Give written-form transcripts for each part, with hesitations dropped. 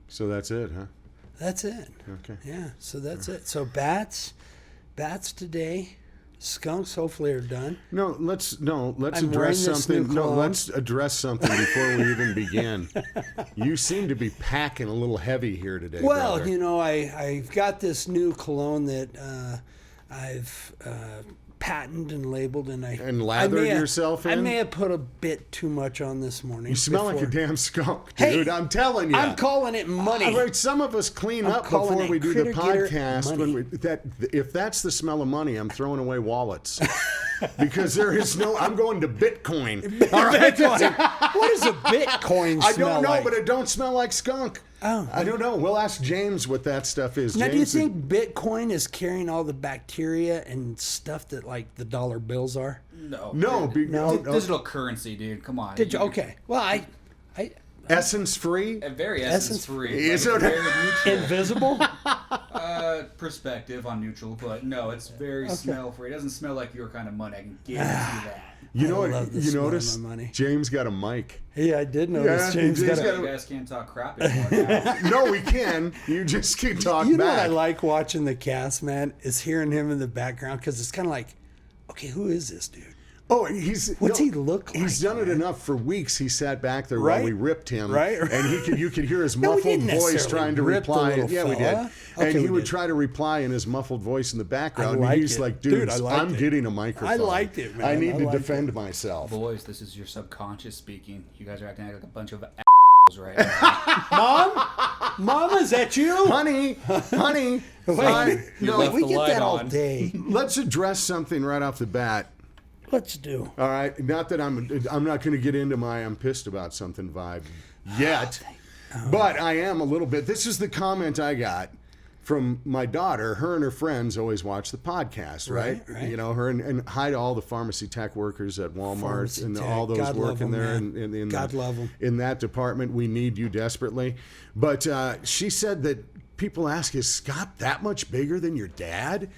So that's it, huh? That's it. Okay. Yeah, so that's it. So bats today. Skunks hopefully are done. Let's I'm address wearing this something. new No, cologne. let's address something before we even begin. You seem to be packing a little heavy here today. Well, brother. you know, I've got this new cologne that I've patented and labeled, and lathered yourself in? I may have put a bit too much on this morning. You smell like a damn skunk, Hey, dude. I'm telling you. I'm calling it money. All right, some of us clean up calling before it we do the critter getter podcast. money. If that's the smell of money, I'm throwing away wallets. Because there is I'm going to Bitcoin. All right? What does a Bitcoin smell I don't know, like? but it don't smell like skunk. Oh. I don't know. We'll ask James what that stuff is. Now, James do you think Bitcoin is carrying all the bacteria and stuff that like the dollar bills are? No. Digital currency, dude. Come on. Did you? Okay. Well, I Essence free? Very essence free. Is it? Very neutral. invisible. Perspective on neutral, but no, it's very smell free. It doesn't smell like your kind of money. I can guarantee that. You know I love what? the You smell of notice my money. James got a mic. Yeah, I did notice. Yeah, James James got got a, You guys can't talk crap anymore now. No, we can. You just keep talking You know what back. I like watching the cast, man, is hearing him in the background because it's kind of like, okay, who is this dude? Oh, What's he look like? He's done it man? enough for weeks. He sat back there Right? while we ripped him, Right? And you could hear his No, we muffled didn't voice necessarily trying to rip the reply. little Yeah, we did. fella. And Okay, he we would did. try to reply in his muffled voice in the background. I And he's liked it. like, Dude, dude, I liked I'm it. getting a microphone. I liked it, man. I need I to liked defend it. myself. Boys, this is your subconscious speaking. You guys are acting like a bunch of assholes right now. Mom, is that you? Honey, Wait, no, left we the get light that all on. day. let's address something right off the bat. Let's do. All right, not that I'm not going to get into my I'm pissed about something vibe yet, but I am a little bit. This is the comment I got from my daughter. Her and her friends always watch the podcast, right? Right. You know, her and hi to all the pharmacy tech workers at Walmart Pharmacy and tech. all those God love working 'em, there. man. In God love 'em. In that department, we need you desperately. But she said that people ask, is Scott that much bigger than your dad?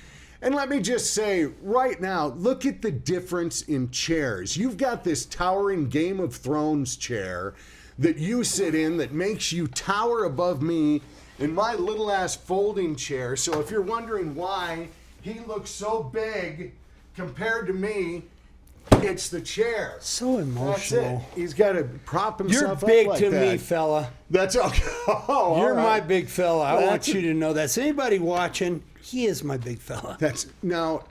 And let me just say right now, look at the difference in chairs. You've got this towering Game of Thrones chair that you sit in that makes you tower above me in my little ass folding chair. So if you're wondering why he looks so big compared to me, it's the chair. So That's emotional. it. He's got to prop You're himself up big like to that. me, fella. That's okay. Oh, You're all my right. big fella. I want That's- you to know that. So anybody watching, he is my big fella. That's now.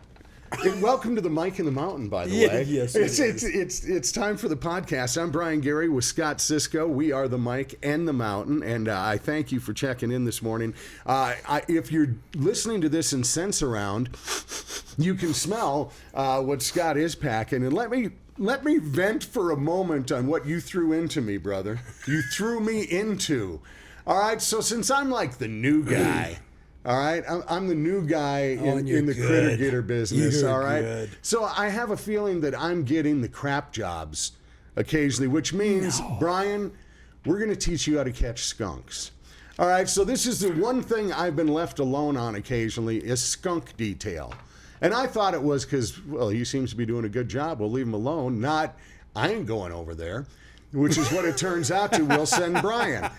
Welcome to the Mike in the Mountain, by the Yeah, way. yes, it it's time for the podcast. I'm Brian Gary with Scott Cisco. We are the Mike and the Mountain, and I thank you for checking in this morning. If you're listening to this in Sense Around, you can smell what Scott is packing, and let me vent for a moment on what you threw into me, brother. You threw me into. All right, so since I'm like the new guy. All right, I'm the new guy in the critter getter business. You're all right, good. so I have a feeling that I'm getting the crap jobs occasionally, which means Brian, we're going to teach you how to catch skunks. All right, so this is the one thing I've been left alone on occasionally is skunk detail, and I thought it was because he seems to be doing a good job. We'll leave him alone. Not I ain't going over there. Which is what it turns out to. We'll send Brian.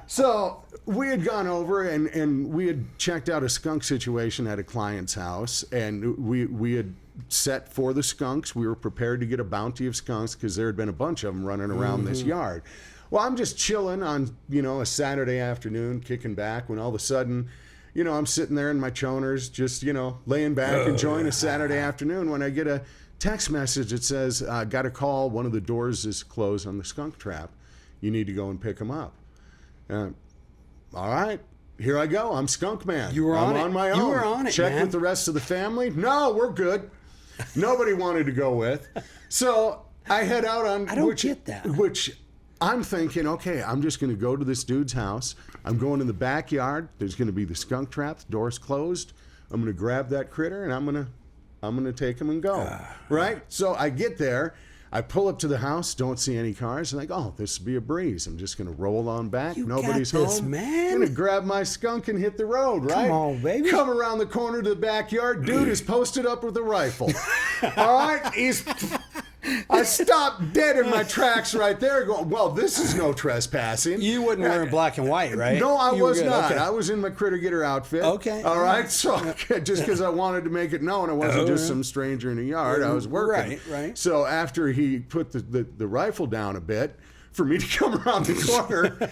So we had gone over and we had checked out a skunk situation at a client's house, and we had set for the skunks. We were prepared to get a bounty of skunks because there had been a bunch of them running around this yard. Well, I'm just chilling on a Saturday afternoon, kicking back, when all of a sudden, I'm sitting there in my choners, just laying back, enjoying a Saturday afternoon, when I get a text message that says, got a call, one of the doors is closed on the skunk trap. You need to go and pick them up. All right, here I go. I'm Skunk Man. You were on I'm it. on my own. You were on it, Check man. with the rest of the family. No, we're good. Nobody wanted to go with. So I head out on I don't get that. Which I'm thinking, okay, I'm just going to go to this dude's house. I'm going in the backyard. There's going to be the skunk trap. The door's closed. I'm going to grab that critter and I'm going to take him and go, right? So I get there, I pull up to the house, don't see any cars. I'm like, oh, this will be a breeze. I'm just going to roll on back. You Nobody's got this, home. man. I'm going to grab my skunk and hit the road, right? Come on, baby. Come around the corner to the backyard. Dude is posted up with a rifle. All right? I stopped dead in my tracks right there going, well, this is no trespassing. You wasn't wearing black and white, right? No, I You were was good. not. Okay. I was in my critter getter outfit. Okay. All right. So just because I wanted to make it known I wasn't just some stranger in the yard, I was working. Right. So after he put the rifle down a bit, for me to come around the corner,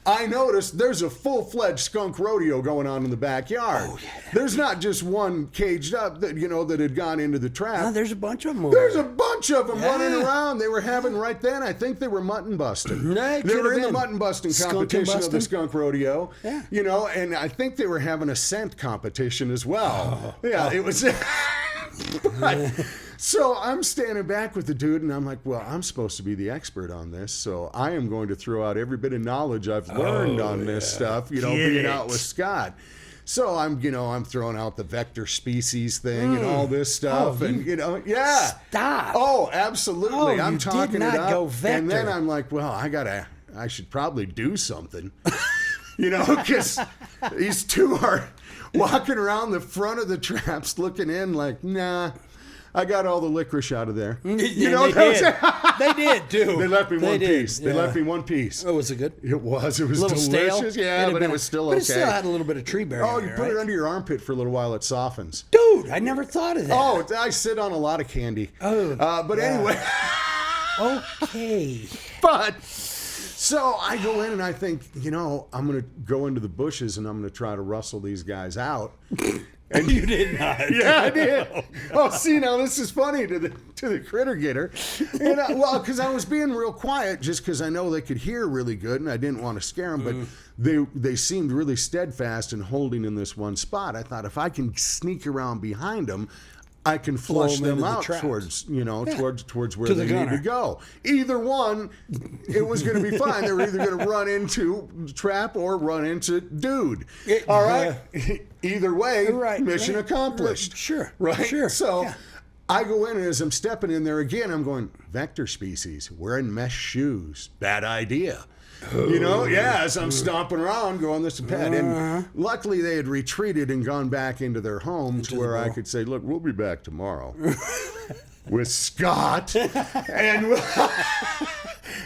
I noticed there's a full-fledged skunk rodeo going on in the backyard. Oh, yeah. There's not just one caged up that that had gone into the trap. No, there's a bunch of them. There's a bunch of them running around. They were having right then. I think they were mutton busting. They were in the mutton busting competition of the skunk rodeo. Yeah. And I think they were having a scent competition as well. It was. So I'm standing back with the dude, and I'm like, well, I'm supposed to be the expert on this, so I am going to throw out every bit of knowledge I've learned on this stuff, being out with Scott. So I'm throwing out the vector species thing and all this stuff, Stop. Oh, absolutely. I'm you talking did not it up, go vector. and then I'm like, well, I should probably do something, because these two are walking around the front of the traps looking in like, nah. I got all the licorice out of there. They did too. They left me one piece. They left me one piece. Oh, was it good? It was. It was A little delicious. stale? Yeah, but it was still okay. But it still had a little bit of tree berry. Oh, on you it, put right? it under your armpit for a little while. It softens. Dude, I never thought of that. Oh, I sit on a lot of candy. Oh, but anyway. Okay. But so I go in and I think, I'm going to go into the bushes and I'm going to try to rustle these guys out. And you did not. Yeah, I did. Oh, see, now this is funny to the critter getter. Because I was being real quiet just because I know they could hear really good and I didn't want to scare them. But they seemed really steadfast and holding in this one spot. I thought if I can sneak around behind them, I can flush them out towards towards where they need to go. Either one, it was going to be fine. They were either going to run into trap or run into dude. All right. Either way, mission accomplished. Sure. Right. Sure. So I go in and as I'm stepping in there again, I'm going vector species wearing mesh shoes. Bad idea. As I'm stomping around going this and that. And luckily they had retreated and gone back into their homes where I could say, look, we'll be back tomorrow with Scott. And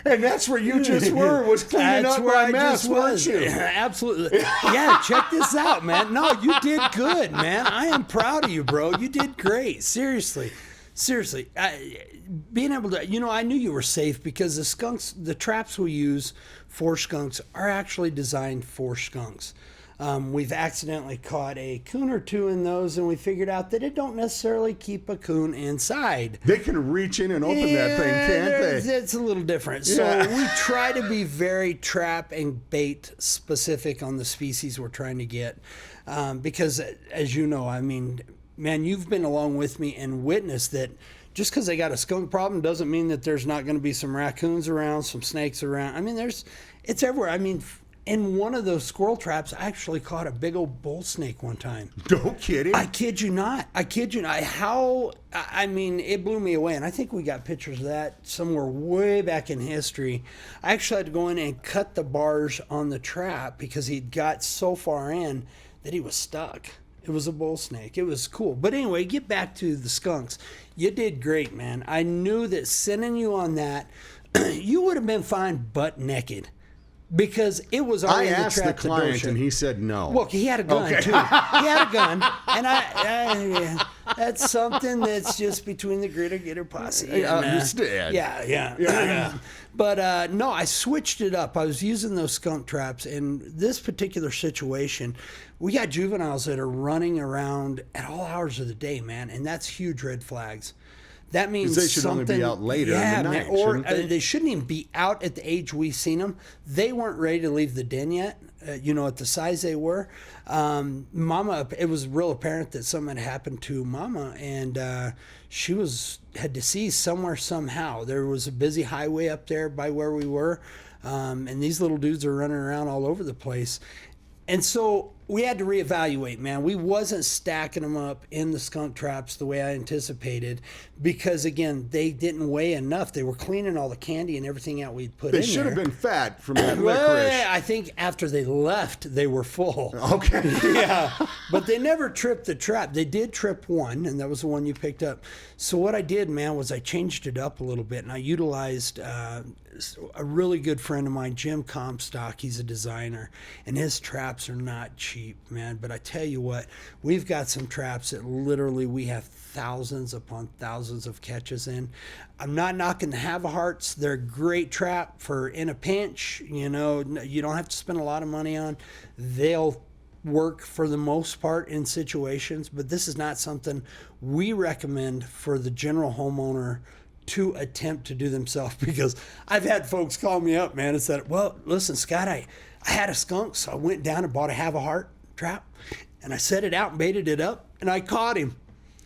that's where you just were, was cleaning up my mess, weren't you? Absolutely. Yeah, check this out, man. No, you did good, man. I am proud of you, bro. You did great. Seriously. Being able to, I knew you were safe because the traps we use for skunks are actually designed for skunks. We've accidentally caught a coon or two in those, and we figured out that it don't necessarily keep a coon inside. They can reach in and open that thing, can't they? It's a little different. So we try to be very trap and bait specific on the species we're trying to get, because, as you know, man, you've been along with me and witnessed that just because they got a skunk problem doesn't mean that there's not going to be some raccoons around, some snakes around. It's everywhere. In one of those squirrel traps, I actually caught a big old bull snake one time. No kidding. I kid you not. It blew me away. And I think we got pictures of that somewhere way back in history. I actually had to go in and cut the bars on the trap because he'd got so far in that he was stuck. It was a bull snake. It was cool. But anyway, get back to the skunks. You did great, man. I knew that sending you on that, you would have been fine butt naked. Because it was already I asked the client and he said no. Look, he had a gun too. He had a gun, and that's something that's just between the critter getter posse. I understand. Yeah. But no, I switched it up. I was using those skunk traps. In this particular situation, we got juveniles that are running around at all hours of the day, man, and that's huge red flags. That means they should only be out later in the night, or shouldn't they shouldn't even be out at the age we've seen them. They weren't ready to leave the den yet, at the size they were. Mama, it was real apparent that something had happened to Mama, and she had deceased somewhere somehow. There was a busy highway up there by where we were, and these little dudes are running around all over the place. And so we had to reevaluate, man. We wasn't stacking them up in the skunk traps the way I anticipated because, again, they didn't weigh enough. They were cleaning all the candy and everything out we'd put in there. They should have been fat from that Well, licorice. I think after they left, they were full. Okay. Yeah, but they never tripped the trap. They did trip one, and that was the one you picked up. So what I did, man, was I changed it up a little bit, and I utilized a really good friend of mine, Jim Comstock. He's a designer, and his traps are not cheap, man. But I tell you what, we've got some traps that literally we have thousands upon thousands of catches in. I'm not knocking the have-a-hearts. They're a great trap for in a pinch. You know, you don't have to spend a lot of money on. They'll work for the most part in situations, but this is not something we recommend for the general homeowner to attempt to do themselves, because I've had folks call me up, man, and said, well, listen, Scott, I had a skunk, so I went down and bought a have-a-heart trap, and I set it out and baited it up, and I caught him.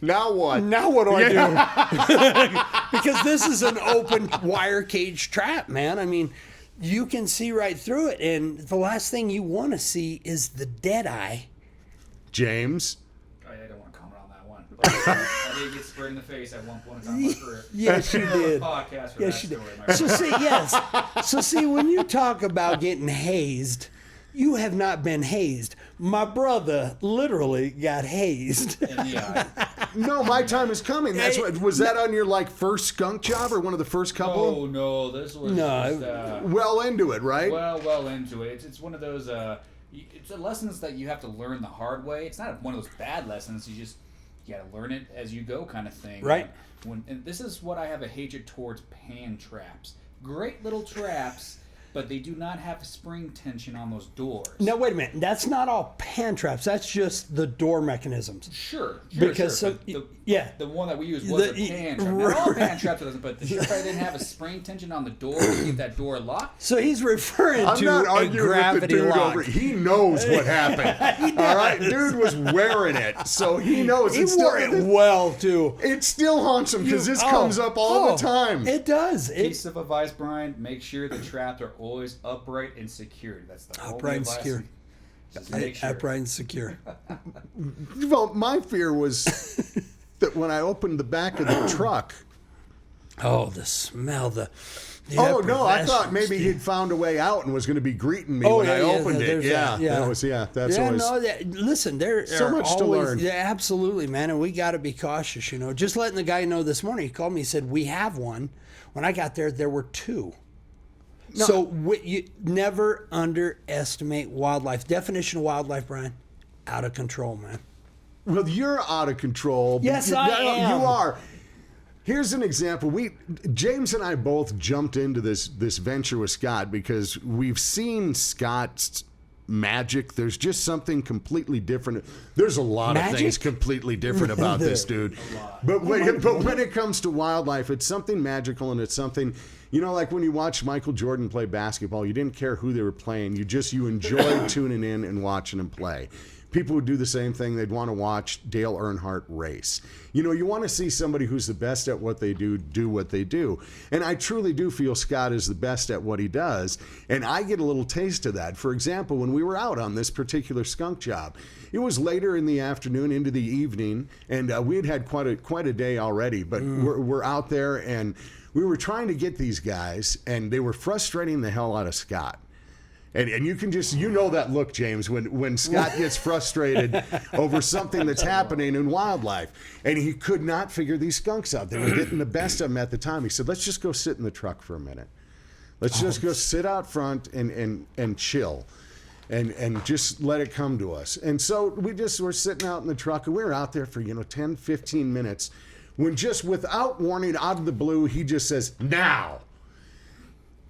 Now what? Now what do I do? Because this is an open wire cage trap, man. I mean, you can see right through it, and the last thing you want to see is the dead eye. James? I don't want to comment on that one. But I did get sprayed in the face at one point in time. For Yes, you did. podcast for Yes, that you did. story. My So see, yes. So see, when you talk about getting hazed, you have not been hazed. My brother literally got hazed. in the eye. No, my time is coming. That's what. Was that on your first skunk job or one of the first couple? Oh no, this was No. just, Well into it, right? well into it. It's one of those. It's a lessons that you have to learn the hard way. It's not one of those bad lessons. You got to learn it as you go, kind of thing. Right. And this is what I have a hatred towards pan traps. Great little traps, but they do not have spring tension on those doors. Now, wait a minute. That's not all pan traps. That's just the door mechanisms. Sure. Because sure. some- But yeah. the one that we used was a pan trap. Not all pan traps doesn't, but the trap didn't have a spring tension on the door to keep that door locked. So he's referring I'm to not a arguing with the gravity dude lock. over. He knows what happened. All right, dude was wearing it, so he knows. He It's wore it well, too. It still haunts him because this Oh, comes up all the time. It does. Piece of advice, Brian: make sure the traps are always upright and secured. That's the only Upright and advice. secure. Just make sure. Upright and secure. Well, my fear was that when I opened the back of the truck. Oh, the smell, the Oh no! I thought effervescence. maybe he'd found a way out and was going to be greeting me Oh, when yeah, I yeah, opened it. there's Yeah, that, yeah. that was That's Yeah, always. no, listen, there So are much to always, learn. Yeah, absolutely, man, and we got to be cautious. You know, just letting the guy know this morning. He called me. He said we have one. When I got there were two. No. So you never underestimate wildlife. Definition of wildlife, Brian: out of control, man. Well, you're out of control. Yes, You- I no, am. You are. Here's an example. James and I both jumped into this venture with Scott because we've seen Scott's magic. There's just something completely different. There's a lot of Magic? things completely different about this dude. But when it comes to wildlife, it's something magical, and it's something, like when you watch Michael Jordan play basketball, you didn't care who they were playing. You enjoyed tuning in and watching him play. People would do the same thing. They'd want to watch Dale Earnhardt race. You want to see somebody who's the best at what they do what they do. And I truly do feel Scott is the best at what he does. And I get a little taste of that. For example, when we were out on this particular skunk job, it was later in the afternoon into the evening, and we had quite a day already. But we're out there, and we were trying to get these guys, and they were frustrating the hell out of Scott. And you can just, that look, James, when Scott gets frustrated over something that's happening in wildlife. And he could not figure these skunks out. They were getting the best of them at the time. He said, let's just go sit in the truck for a minute. Let's just go sit out front and chill and just let it come to us. And so we're sitting out in the truck, and we were out there for, 10, 15 minutes, when just without warning, out of the blue, he just says, now.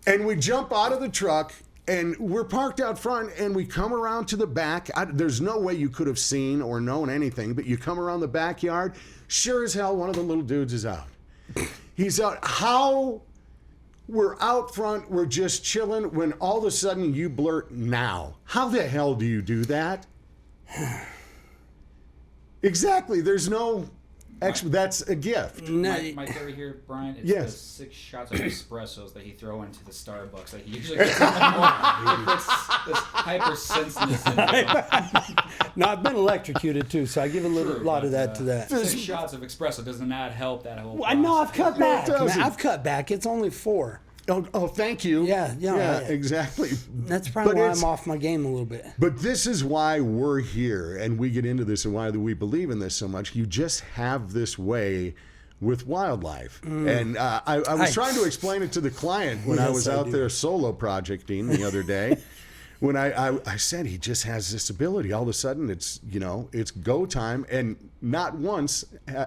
And we jump out of the truck, and we're parked out front, and we come around to the back. There's no way you could have seen or known anything, but you come around the backyard, sure as hell, one of the little dudes is out. He's out. How? We're out front, we're just chilling, when all of a sudden you blurt, now. How the hell do you do that? Exactly. There's no That's a gift. My theory here, Brian, is Yes. the 6 shots of espressos that he throw into the Starbucks that he usually gets in the morning. He puts this hypersensitive syndrome. No, I've been electrocuted too, so I give a lot of that to that. 6 shots of espresso does not help that whole I know I've cut back. it doesn't. Man, I've cut back. It's only 4. Oh, thank you. Yeah, exactly. That's probably But why it's- I'm off my game a little bit. But this is why we're here, and we get into this and why we believe in this so much. You just have this way with wildlife. And I was trying to explain it to the client when I Yes, was I out do. there solo projecting the other day. When I said he just has this ability. All of a sudden, it's go time, and not once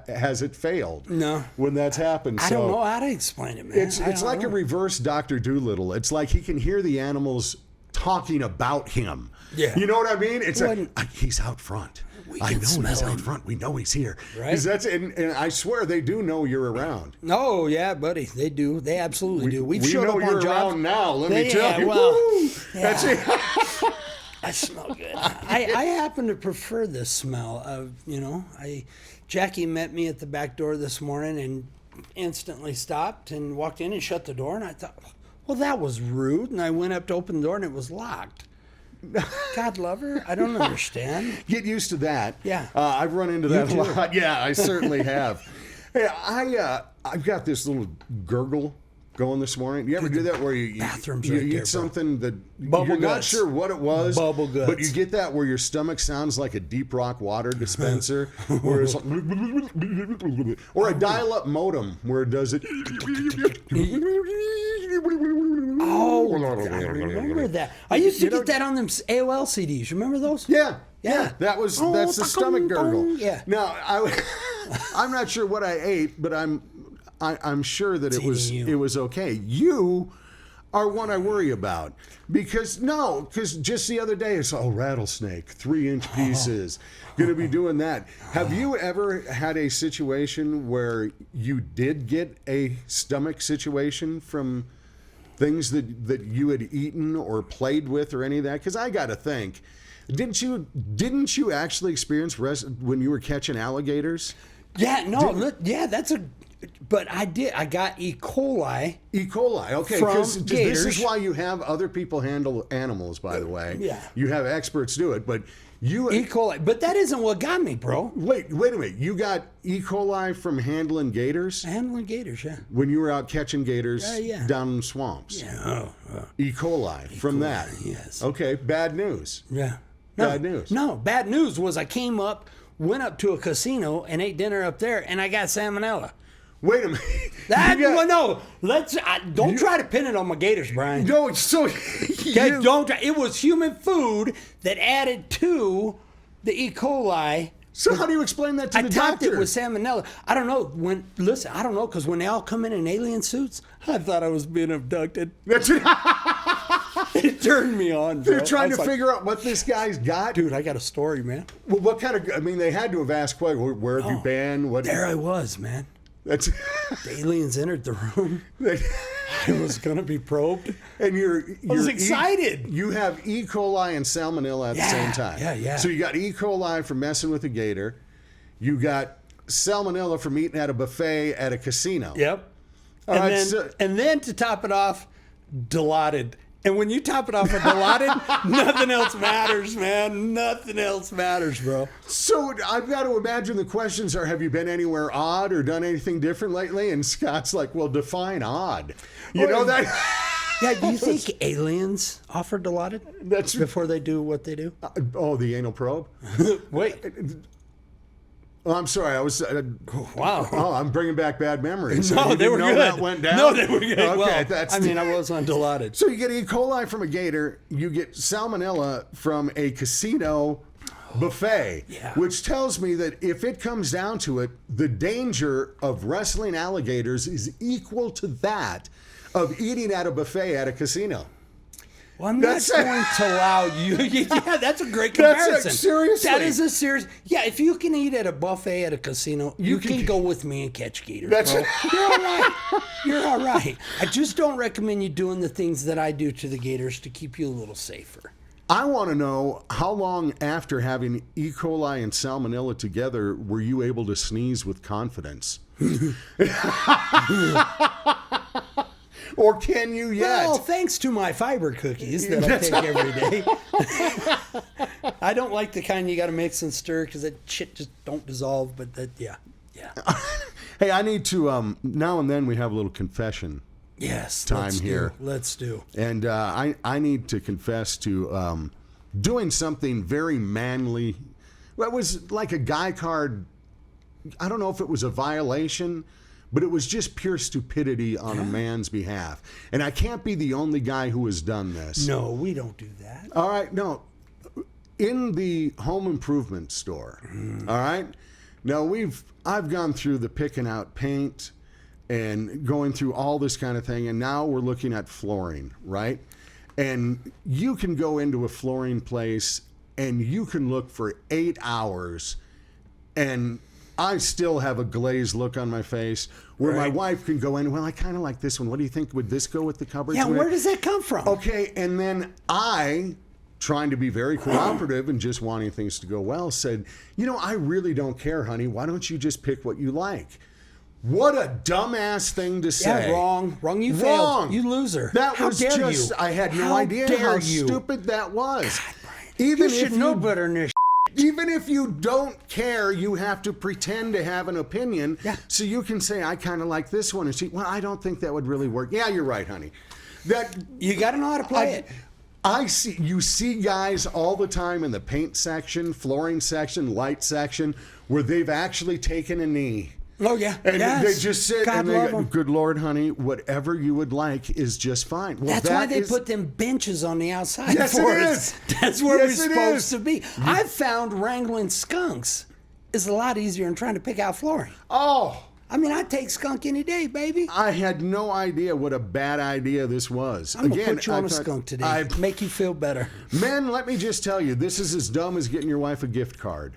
has it failed. No. When that's happened. I So don't know how to explain it, man. It's I don't like know. a reverse Dr. Doolittle. It's like he can hear the animals talking about him. Yeah. You know what I mean? It's Well, like, he's out front. I can know smell he's out him. front. We know he's here. Right. 'Cause and I swear they do know you're around. Oh yeah, buddy. They do. They absolutely do. We've we showed know up you're on jobs. around now. Let me Yeah, tell you. well, Woo! yeah. That's it. I smell good. I happen to prefer this smell of, Jackie met me at the back door this morning and instantly stopped and walked in and shut the door. And I thought, well, that was rude. And I went up to open the door and it was locked. God love her. I don't understand. Get used to that. Yeah. I've run into that a too. lot. Yeah, I certainly have. Hey, I've got this little gurgle going this morning. You ever do that where you bathroom's you right eat there, bro. something that Bubble you're not guts. sure what it was, Bubble but guts. you get that where your stomach sounds like a deep rock water dispenser, where it's like, or a dial-up modem where it does it. Oh, I remember that. I used to get that on them AOL CDs. Remember those? Yeah. Yeah. That's Oh, the stomach gurgle. yeah. Now I'm not sure what I ate, but I'm sure that it was eating you. it was okay. You are one I worry about because just the other day it's rattlesnake, 3-inch pieces, gonna be doing that. Have you ever had a situation where you did get a stomach situation from things that you had eaten or played with or any of that? Because I got to think, didn't you actually experience when you were catching alligators? Yeah, no, that's a. But I did. I got E. coli. E. coli. Okay, From because this gators. is why you have other people handle animals. By the way, Yeah. you have experts do it, but you E. coli. But that isn't what got me, bro. wait a minute. You got E. coli from handling gators Handling gators, yeah. when you were out catching gators Yeah. down in the swamps. Yeah. E. coli from that. yes. Okay, bad news. Yeah. Bad news. No, bad news was I went up to a casino and ate dinner up there, and I got salmonella. Wait a minute. That You got- no, don't try to pin it on my gators, Brian. No, so Okay, you- don't try. It was human food that added to the E. coli. So how do you explain that to I the topped doctor? it with salmonella. I don't know I don't know, because when they all come in alien suits, I thought I was being abducted. That's it. It turned me on. Bro. They're trying I to was like, figure out what this guy's got. dude, I got a story, man. Well, what kind of? I mean, they had to have asked, where have you been? What? There I was, man. That's. The aliens entered the room. I was gonna be probed. And you're was excited. You have E. coli and salmonella at the same time. Yeah. So you got E. coli from messing with a gator. You got salmonella from eating at a buffet at a casino. Yep. All And right, then, so- and then to top it off, Dilaudid. And when you top it off with Dilaudid, nothing else matters, man. Nothing else matters, bro. So I've got to imagine the questions are: have you been anywhere odd or done anything different lately? And Scott's like, well, define odd. You know that. Yeah, do you think aliens offer Dilaudid That's before they do what they do? oh, the anal probe. Wait. Oh, I'm sorry. I was. Wow. Oh, I'm bringing back bad memories. No, You they didn't were know good. That went down. No, they were good. Okay, Well, that's. I mean, I was on Dilaudid. So you get E. coli from a gator. You get salmonella from a casino buffet, Yeah. which tells me that if it comes down to it, the danger of wrestling alligators is equal to that of eating at a buffet at a casino. Well, I'm not That's- going to allow you. Yeah, that's a great That's comparison. seriously. That is a serious. Yeah, if you can eat at a buffet at a casino, you can go with me and catch gators. That's- Bro. You're all right. You're all right. I just don't recommend you doing the things that I do to the gators to keep you a little safer. I want to know, how long after having E. coli and salmonella together were you able to sneeze with confidence? Or can you yet? Well, thanks to my fiber cookies that I take every day. I don't like the kind you got to mix and stir because that shit just don't dissolve. But yeah. Hey, I need to, now and then we have a little confession. Yes, Time here. Let's do. And I need to confess to doing something very manly. Well, it was like a guy card. I don't know if it was a violation, but it was just pure stupidity on a man's behalf. And I can't be the only guy who has done this. No, we don't do that. All right, no. In the home improvement store, all right? Now, I've gone through the picking out paint and going through all this kind of thing, and now we're looking at flooring, right? And you can go into a flooring place and you can look for 8 hours, and I still have a glazed look on my face where my wife can go in, well, I kind of like this one. What do you think? Would this go with the cupboards? Yeah, where does that come from? Okay, and then I, trying to be very cooperative and just wanting things to go well, said, I really don't care, honey. Why don't you just pick what you like? What a dumbass thing to say. Yeah, wrong. You Wrong. failed. You loser. That How was dare just, you? I had no How idea dare how you? stupid that was. God, Brian, Even you should if know better than this. Even if you don't care, you have to pretend to have an opinion. Yeah. So you can say, I kind of like this one. And she, well, I don't think that would really work. Yeah, you're right, honey. You got to know how to play it. You see guys all the time in the paint section, flooring section, light section, where they've actually taken a knee. Oh, yeah. And yes. they just sit God and they love go, 'em. good Lord, honey, whatever you would like is just fine. Well, That's why they put them benches on the outside Yes, for it us. is. That's where Yes, we're it supposed is. to be. I've found wrangling skunks is a lot easier than trying to pick out flooring. Oh, I mean, I'd take skunk any day, baby. I had no idea what a bad idea this was. I'm going to put you on a skunk today. Make you feel better. Men, let me just tell you, this is as dumb as getting your wife a gift card.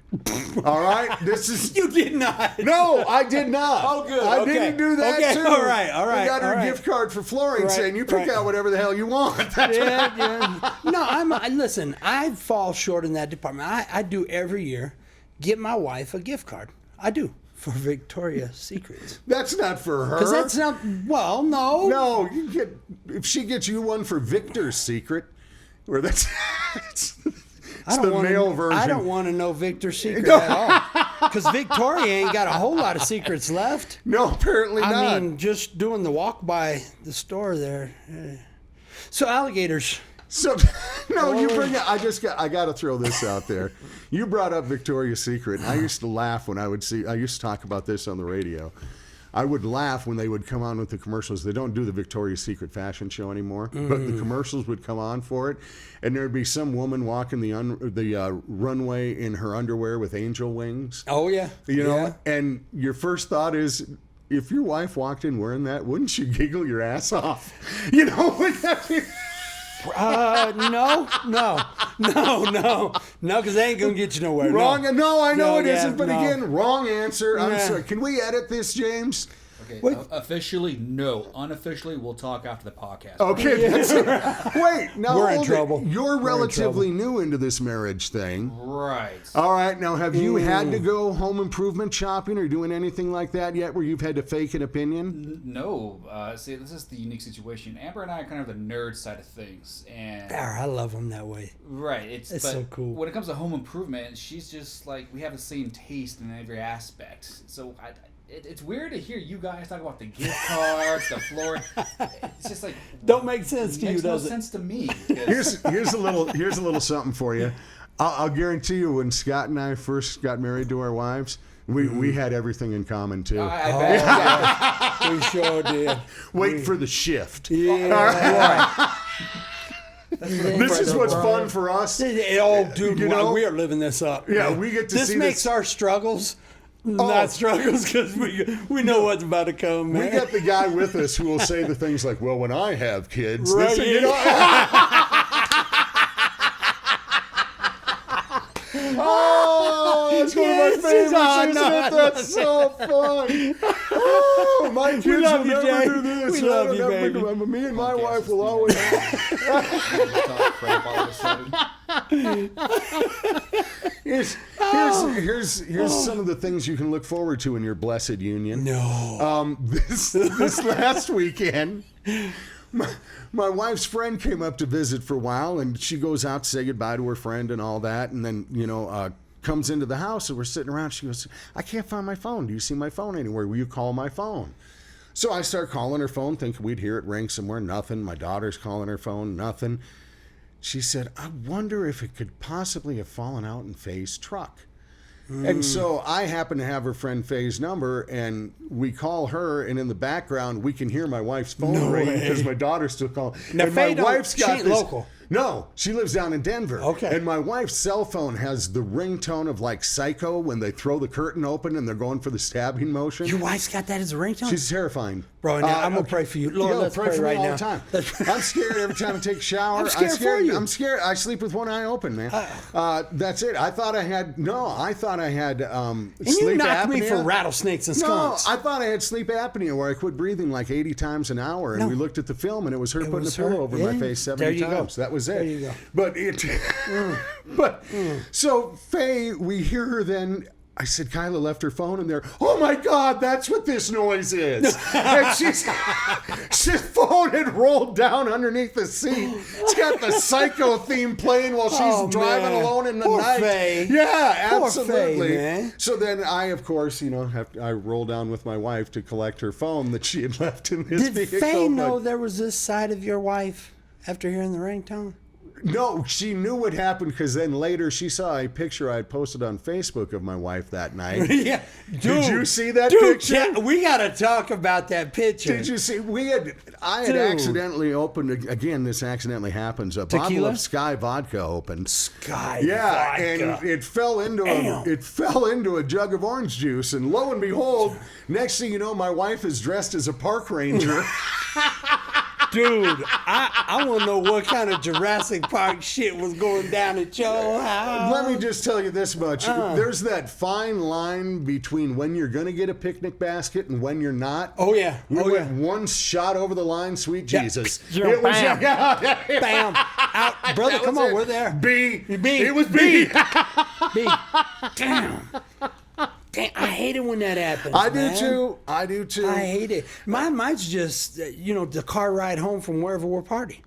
All right? This is... You did not. No, I did not. Oh, good. I Okay. didn't do that, Okay. too. All right. I got her a gift card for flooring, Right, saying, you pick right. out whatever the hell you want. That's what Yeah. No, listen, I fall short in that department. I do every year get my wife a gift card. I do. For Victoria's Secrets. That's not for her. Because that's not, well, no. No, if she gets you one for Victor's Secret, where that's it's the male version. I don't want to know Victor's Secret at all. Because Victoria ain't got a whole lot of secrets left. No, apparently not. I mean, just doing the walk by the store there. So alligators. So, no, you bring it. I got to throw this out there. You brought up Victoria's Secret. And I used to laugh when I used to talk about this on the radio. I would laugh when they would come on with the commercials. They don't do the Victoria's Secret fashion show anymore, but the commercials would come on for it. And there'd be some woman walking the runway in her underwear with angel wings. Oh, yeah. And your first thought is, if your wife walked in wearing that, wouldn't you giggle your ass off? Would that be... No, because they ain't gonna get you nowhere. Wrong. No, I know it yeah, isn't. But no. again, wrong answer. I'm Yeah. sorry. Can we edit this, James? Okay, officially, no. Unofficially, we'll talk after the podcast. Okay. Wait. Now We're in hold it. trouble. You're We're in relatively new into this marriage thing. Right. All right. Now, have you had to go home improvement shopping or doing anything like that yet, where you've had to fake an opinion? No. See, this is the unique situation. Amber and I are kind of the nerd side of things, and I love them that way. right. It's but so cool. When it comes to home improvement, she's just like, we have the same taste in every aspect. So it's weird to hear you guys talk about the gift cards, the floor. It's just like Don't make sense to you, makes no does it? sense to me. Here's a little something for you. I'll guarantee you, when Scott and I first got married to our wives, we had everything in common too. I bet. Yeah. We sure did. Wait for the shift. Yeah. This is what's fun for us. Oh, dude, You know? we are living this up. Yeah, man. we get to this see makes this. our struggles not struggles because we know what's about to come, man. We got the guy with us who will say the things like, well, when I have kids, Right, this, oh, it's one of my favorites, isn't it? That's so fun. Oh, my kids will love you, never Jay. do this. We love you, baby. Me and my wife will always... Talk crap all of a sudden. Here's some of the things you can look forward to in your blessed union. No. This last weekend, my wife's friend came up to visit for a while, and she goes out to say goodbye to her friend and all that, and then comes into the house, and we're sitting around. She goes, "I can't find my phone. Do you see my phone anywhere? Will you call my phone?" So I start calling her phone, thinking we'd hear it ring somewhere. Nothing. My daughter's calling her phone. Nothing. She said, "I wonder if it could possibly have fallen out in Faye's truck." And so I happen to have her friend Faye's number, and we call her, and in the background we can hear my wife's phone ringing because my daughter's still calling. Now, and Faye my wife's got ain't this. local. No, she lives down in Denver. Okay. And my wife's cell phone has the ringtone of like Psycho when they throw the curtain open and they're going for the stabbing motion. Your wife's got that as a ringtone? She's terrifying. Bro, now I'm going to pray for you. Lord, let's pray for right me now. all the time. I'm scared every time I take a shower. I'm scared for you. I'm scared. I sleep with one eye open, man. That's it. I thought I had And sleep you knocked apnea. me for rattlesnakes and No, skunks. I thought I had sleep apnea where I quit breathing like 80 times an hour, and we looked at the film, and it was her putting a was her. pillow over my face 70 times. That was it. There you go. But so Faye, we hear her then. I said, Kyla left her phone in there. Oh my God, that's what this noise is. And she's phone had rolled down underneath the seat. It's got the Psycho theme playing while she's driving alone in the Poor night. Faye. Yeah, Poor absolutely. Faye, man. So then I, of course, I roll down with my wife to collect her phone that she had left in this Did vehicle. Faye know there was this side of your wife after hearing the ringtone? No, she knew what happened because then later she saw a picture I had posted on Facebook of my wife that night. Yeah, Did you see that picture? Yeah, we got to talk about that picture. Did you see? I had accidentally opened again. This accidentally happens. A bottle Tequila? of Sky vodka opened. Sky Yeah, vodka. and it fell into a jug of orange juice, and lo and behold, next thing you know, my wife is dressed as a park ranger. Dude, I want to know what kind of Jurassic Park shit was going down at your house. Let me just tell you this much. There's that fine line between when you're going to get a picnic basket and when you're not. Oh, yeah. We went one shot over the line, sweet Jesus. Yeah. It was, Bam. Bam. Out. Brother, come on, we're there. B. B. It was B. B. Damn. Damn, I hate it when that happens. I man. do too. I hate it. Mine's just, the car ride home from wherever we're partying.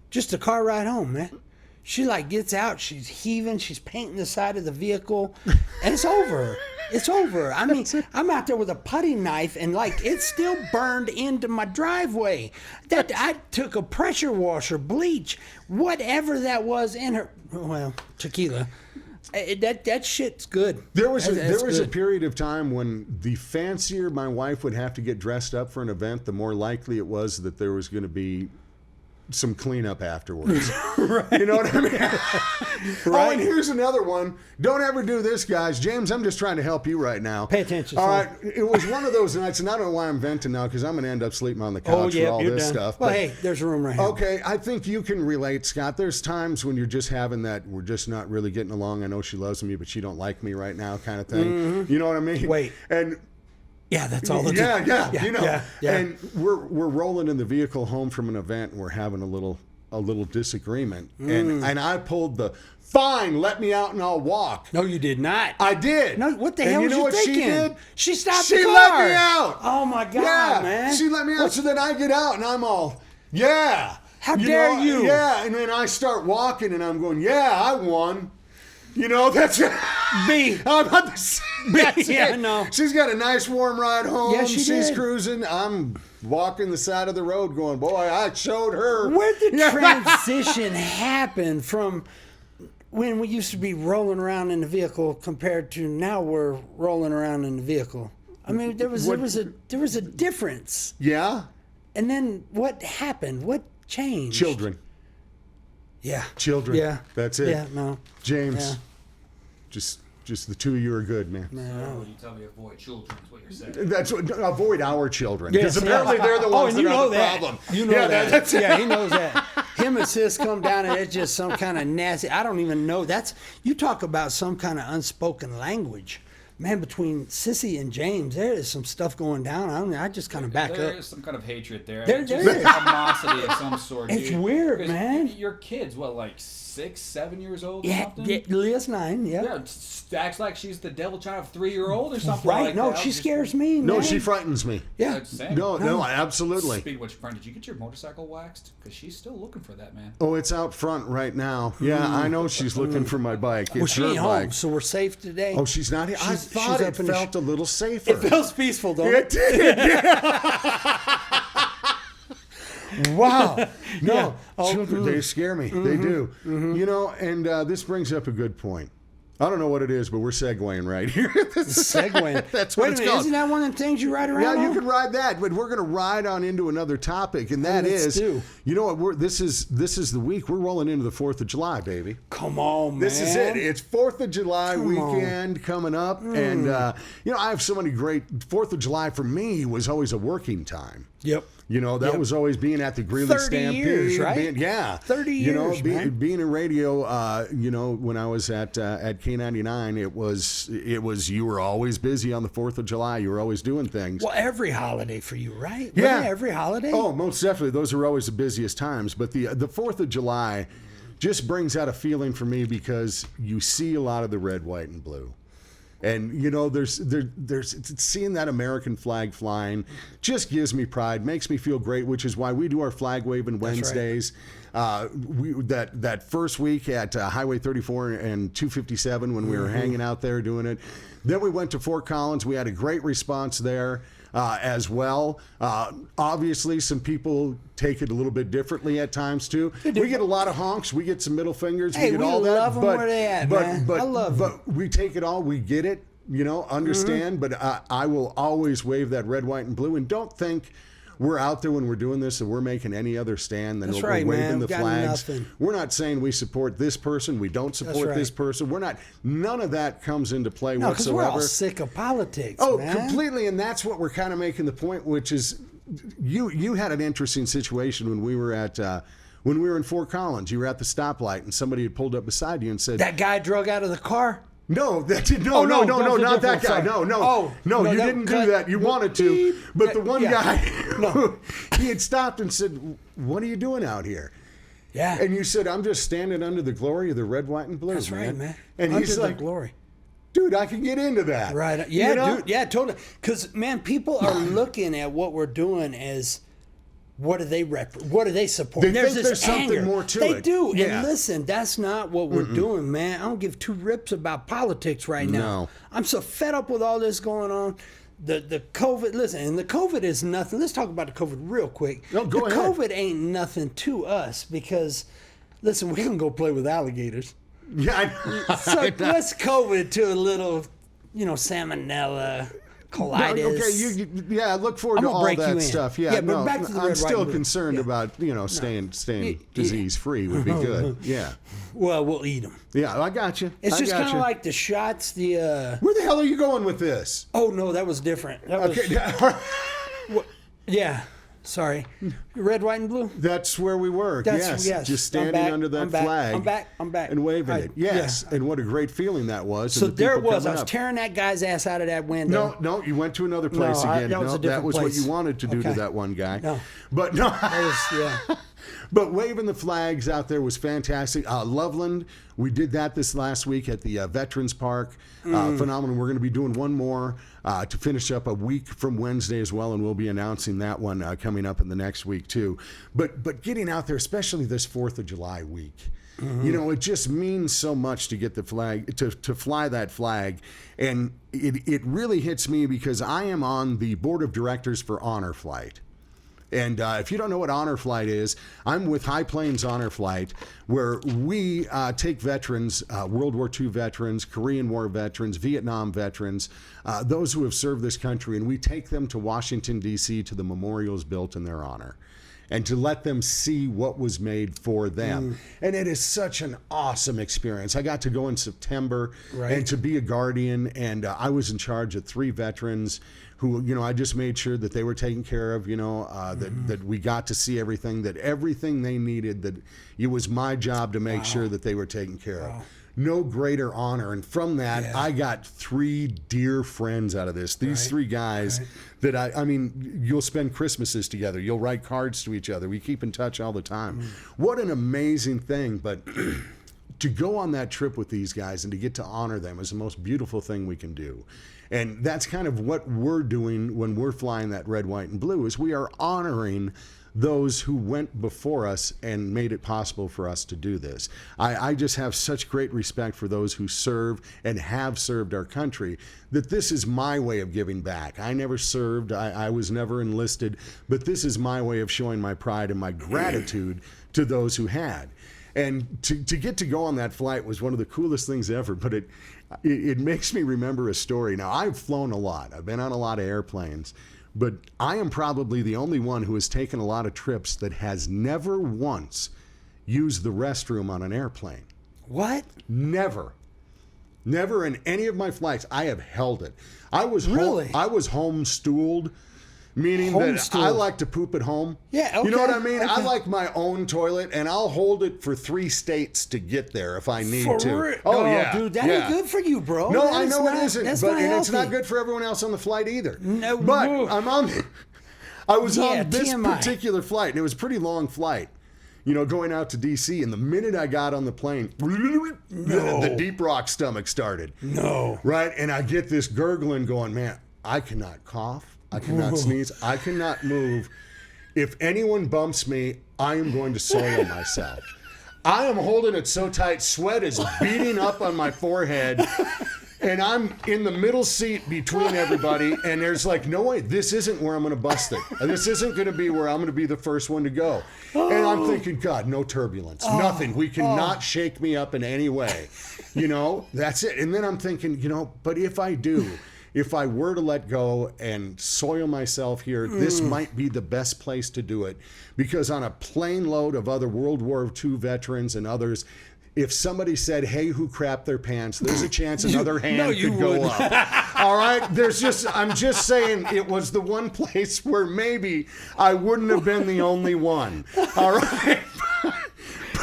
Just a car ride home, man. She gets out, she's heaving, she's painting the side of the vehicle, and it's over. It's over. I mean, I'm out there with a putty knife, and it's still burned into my driveway. That I took a pressure washer, bleach, whatever that was in her. Well, tequila. That shit's good. There was a good. period of time when the fancier my wife would have to get dressed up for an event, the more likely it was that there was going to be some cleanup afterwards. Right. You know what I mean? Oh, and here's another one. Don't ever do this, guys. James, I'm just trying to help you right now. Pay attention. All right. It was one of those nights, and I don't know why I'm venting now because I'm going to end up sleeping on the couch for all this stuff. Well, but, hey, there's room right here. Okay, I think you can relate, Scott. There's times when you're just having that, we're just not really getting along. I know she loves me, but she don't like me right now kind of thing. Mm-hmm. You know what I mean? Wait. And yeah, that's all the time. Yeah. Yeah. And we're rolling in the vehicle home from an event, and we're having a little disagreement, and I pulled the fine. Let me out and I'll walk. No, you did not. I did. No, what the and hell you was know you what thinking? she did? She stopped She the car. let me out. Oh my God, Yeah, man. she let me out. So then I get out and I'm all, yeah. How dare you? Yeah, and then I start walking and I'm going, yeah, I won. That's it. B. I'm about to say, that's Yeah, it. no. She's got a nice warm ride home. Yeah, she's She's cruising. I'm walking the side of the road going, boy, I showed her. Where did the transition happen from when we used to be rolling around in the vehicle compared to now we're rolling around in the vehicle? I mean, there was a difference. Yeah? And then what happened? What changed? Children. Yeah. Children. Yeah. That's it. Yeah, no. James, Yeah. just the two of you are good, man. When you tell me avoid children, is what you're saying. That's what, avoid our children. Because Yes, apparently they're the ones and that you are know the that. problem. You know that. That's it. Yeah, he knows that. Him and sis come down and it's just some kind of nasty. I don't even know. You talk about some kind of unspoken language man, between Sissy and James, there is some stuff going down. I just kind of back up. There is some kind of hatred there. There Just is. animosity of some sort. It's dude. weird, 'Cause man. Your kid's what, like 6, 7 years old or Yeah, something? Leah's 9, yeah. Yeah, acts like she's the devil child of 3-year-old or something Right, like no, that. she scares me, man. No, she frightens me. Yeah. It's insane. No, absolutely. Speaking of which, friend, did you get your motorcycle waxed? Because she's still looking for that, man. Oh, it's out front right now. Yeah, I know she's looking for my bike. It's Well, she her ain't bike. home, so we're safe today. Oh, she's not here. I She's- thought she's it up in the felt a little safer. It feels peaceful, don't It it? did. Wow. No, Yeah. Oh, children, they scare me. They do. You know, and this brings up a good point. I don't know what it is, but we're segueing right here. Segueing. That's what Wait it's a minute, called. isn't that one of the things you ride around Yeah, you on? can ride that, but we're going to ride on into another topic, and that Let's is, do. you know what? This is the week we're rolling into the 4th of July, baby. Come on, man. This is it. It's 4th of July Come on. weekend coming up, and you know, I have so many great. 4th of July for me was always a working time. Yep. You know, that Yep. was always being at the Greeley 30 Stampede. years, right? Yeah. 30 You know, years, man. being in radio, you know, when I was at K99, it was you were always busy on the 4th of July. You were always doing things. Well, every holiday for you, right? Yeah. Wasn't it every holiday? Oh, most definitely. Those are always the busiest times. But the 4th of July just brings out a feeling for me because you see a lot of the red, white, and blue. And you know, there's seeing that American flag flying just gives me pride, makes me feel great, which is why we do our flag waving Wednesdays. That first week at Highway 34 and 257 when we were hanging out there doing it. Then we went to Fort Collins. We had a great response there. As well. Obviously, some people take it a little bit differently at times too. We get a lot of honks. We get some middle fingers. Hey, we get we all that. love 'em where they at, man. I love 'em. But we take it all. We get it. You know, understand. But I will always wave that red, white, and blue. And don't think we're out there when we're doing this and we're making any other stand than That's we're right, waving man. the We got flags. nothing. We're not saying we support this person. We don't support right. this person. We're not. None of that comes into play No, because whatsoever. we're all sick of politics, Oh, man. completely, and that's what we're kind of making the point, which is you had an interesting situation when we were in Fort Collins. You were at the stoplight, and somebody had pulled up beside you and said, That guy drug out of the car? "No, that did Oh, no, no, that's a not that different- guy. sorry. No, Oh, no, no, you that didn't cut- do that. You wanted to, but the one Yeah. guy, No. he had stopped and said, "What are you doing out here?" Yeah. And you said, "I'm just standing under the glory of the red, white, and blue." That's right, man. And Under he's the like, glory. "Dude, I can get into that." Right. Yeah, You know? dude. Yeah, totally. Because, man, people are looking at what we're doing as what do they what do they support? They think this there's something anger. more to they it. do. Yeah. And listen, that's not what we're doing, man. I don't give two rips about politics right now. No. I'm so fed up with all this going on. The COVID, listen, and the COVID is nothing. Let's talk about the COVID real quick. No, go the ahead. COVID ain't nothing to us because, listen, we can go play with alligators. Yeah. So let's COVID to a little, salmonella, colitis. Okay, yeah, look forward I'm to gonna all break you that in. stuff. Yeah, Yeah, but no, back to the I'm red, white, still and blue. concerned Yeah. about staying Yeah. disease free would be good. Yeah, Well, we'll eat them. yeah, I got you. It's I just got kind of you. like the shots. Where the hell are you going with this? Oh no, that was different. That was, Okay, yeah. Sorry, red, white, and blue. that's where we were. That's- yes, just I'm standing back, under that I'm back, flag. I'm back. and waving Right, it. Yes, yeah. and what a great feeling that was. So and the there it people was. I coming was up. tearing that guy's ass out of that window. No, you went to another place No, again. that was a that different was place. what you wanted to do to Okay. that one guy. No. But no. That was, yeah. But waving the flags out there was fantastic. Loveland, we did that this last week at the Veterans Park. Phenomenal. We're going to be doing one more to finish up a week from Wednesday as well, and we'll be announcing that one coming up in the next week too. But getting out there, especially this 4th of July week, it just means so much to get the flag, to fly that flag. And it really hits me because I am on the board of directors for Honor Flight. And if you don't know what Honor Flight is, I'm with High Plains Honor Flight, where we take veterans, World War II veterans, Korean War veterans, Vietnam veterans, those who have served this country, and we take them to Washington, D.C. to the memorials built in their honor, and to let them see what was made for them. And it is such an awesome experience. I got to go in September and to be a guardian, and I was in charge of 3 veterans who, I just made sure that they were taken care of, that we got to see everything they needed, that it was my job to make sure that they were taken care of. no greater honor. And from that, Yeah. I got 3 dear friends out of this. These Right. 3 guys that I mean, you'll spend Christmases together. You'll write cards to each other. We keep in touch all the time. What an amazing thing. But to go on that trip with these guys and to get to honor them is the most beautiful thing we can do. And that's kind of what we're doing when we're flying that red, white, and blue, is we are honoring those who went before us and made it possible for us to do this. I just have such great respect for those who serve and have served our country, that this is my way of giving back. I never served, I was never enlisted, but this is my way of showing my pride and my gratitude to those who had. And to get to go on that flight was one of the coolest things ever, but it makes me remember a story. Now, I've flown a lot. I've been on a lot of airplanes, but I am probably the only one who has taken a lot of trips that has never once used the restroom on an airplane. What? Never. Never in any of my flights. I have held it. I was Really? I was home stooled. Meaning that Homeschooled. I like to poop at home. Yeah, okay. You know what I mean? I Okay. like my own toilet, and I'll hold it for 3 states to get there if I need For to. real? Oh, yeah. Dude, that yeah. ain't good for you, bro. No, That I is know not- it isn't, that's but not and it's not healthy. good for everyone else on the flight either. No, but no. I was Yeah, on this TMI. particular flight, and it was a pretty long flight. You know, going out to D.C., and the minute I got on the plane, the deep rock stomach started. No. Right? And I get this gurgling going, man, I cannot cough. I cannot sneeze. I cannot move. If anyone bumps me, I am going to soil myself. I am holding it so tight, sweat is beating up on my forehead, and I'm in the middle seat between everybody, and there's like, no way, this isn't where I'm going to bust it. This isn't going to be where I'm going to be the first one to go. And I'm thinking, God, no turbulence, nothing. We cannot shake me up in any way. You know, that's it. And then I'm thinking, you know, but if I do, if I were to let go and soil myself here, this might be the best place to do it. Because on a plane load of other World War II veterans and others, if somebody said, hey, who crapped their pants, there's a chance another hand you could go wouldn't. up. All right? I'm just saying it was the one place where maybe I wouldn't have been the only one. All right?